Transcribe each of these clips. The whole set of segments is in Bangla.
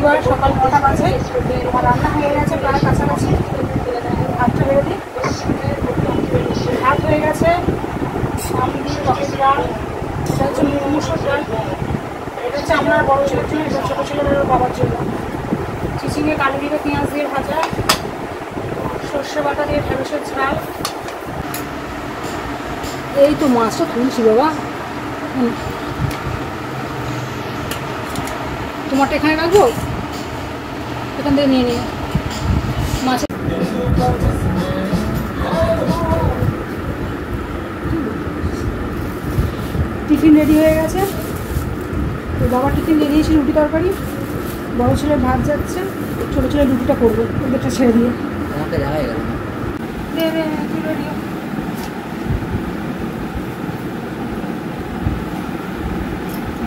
বৃহস্পতিবার সকাল 9টা বাজে। আমার রান্না হয়ে গেছে প্রায় কাছাকাছি। ভাতটা বেরো দিই। ভাত হয়ে গেছে, সামনে টকের ডাল, এটা হচ্ছে মুসুর ডাল, এটা হচ্ছে আপনার বড় ছেলের জন্য, এটা ছোটো ছেলের বাবার জন্য। চিচিঙে কালো দিয়ে পেঁয়াজ দিয়ে ভাজা, সর্ষে বাটা দিয়ে ঢেঁড়সের ঝাল। এই তো মাছটা তুলছি বাবা, তোমারটা এখানে রাখবো, এখান থেকে নিয়ে নিয়ে মাছের টিফিন রেডি হয়ে গেছে। তো বাবার টিফিন দিয়ে দিয়েছি রুটি তরকারি, বড়ো ছেলে ভাত যাচ্ছে, ছোটো ছেলে রুটিটা করবো, ওদেরটা ছেড়ে দিয়ে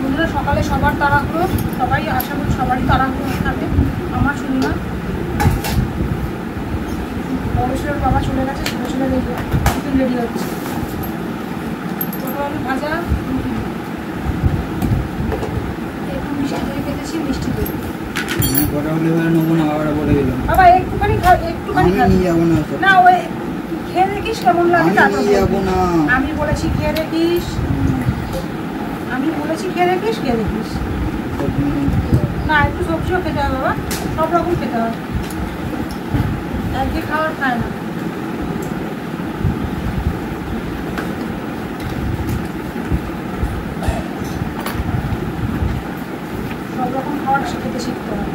বন্ধুরা। সকালে সবার তাড়াহুড়ো, সবাই আশা করি সবারই তাড়াহুড়ো থাকে, আমার শুনি না। বড় ছেলের বাবা চলে গেছে, ছোটো ছেলে টিফিন রেডি হচ্ছে। পটল আলু ভাজা, একটু মিষ্টি দই খেতেছি, মিষ্টি দই। বাবা একটুখানি একটুখানি না, ওই খেয়ে দেখিস কেমন লাগে। আমি বলেছি খেয়ে দেখিস, আমি বলেছি খেয়ে দেখিস, খেয়ে দেখিস না। একটু সবজিও খেতে হবে বাবা, সব রকম খেতে হয়, একদিন খাবার খায় না। সব রকম খাবার খেতে শিখতে হয়।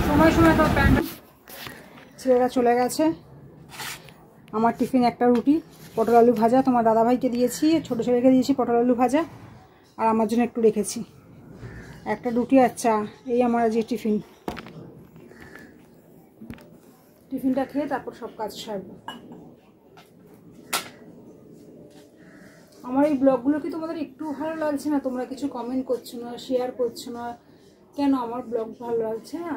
সময় সময় তো প্যান্ট। ছেলেরা চলে গেছে, আমার টিফিন একটা রুটি, পটল আলু ভাজা, তোমার দাদাভাইকে দিয়েছি, ছোটো ছেলেকে দিয়েছি পটল আলু ভাজা, আর আমার জন্য একটু রেখেছি একটা রুটি আর চা। এই আমার আজকে টিফিন। টিফিনটা খেয়ে তারপর সব কাজ সারবো। আমার এই ব্লগগুলো কি তোমাদের একটু ভালো লাগছে না? তোমরা কিছু কমেন্ট করছো না, শেয়ার করছো না কেন? আমার ব্লগ ভালো লাগছে না?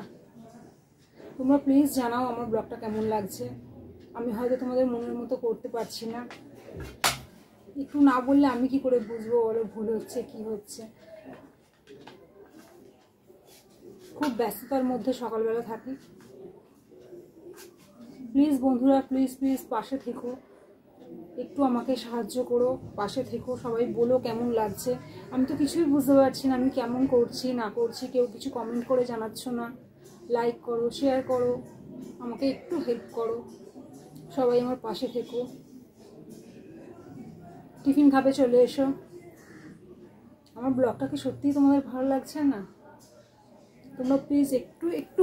তোমরা প্লিজ জানাও আমার ব্লগটা কেমন লাগছে। আমি হয়তো তোমাদের মনের মতো করতে পারছি না, একটু না বললে আমি কি করে বুঝবো বলো ভুল হচ্ছে কি হচ্ছে। খুব ব্যস্ততার মধ্যে সকালবেলা থাকি। প্লিজ বন্ধুরা, প্লিজ প্লিজ পাশে থেকো, একটু আমাকে সাহায্য করো, পাশে থেকো, সবাই বলো কেমন লাগছে। আমি তো কিছুই বুঝতে পারছি না আমি কেমন করছি না করছি, কেউ কিছু কমেন্ট করে জানাচ্ছ না। লাইক করো, শেয়ার করো, আমাকে একটু হেল্প করো, সবাই আমার পাশে থেকো। টিফিন খাবে চলে এসো। আমার ব্লগটা কি সত্যিই তোমাদের ভালো লাগছে না? তোমরা প্লিজ একটু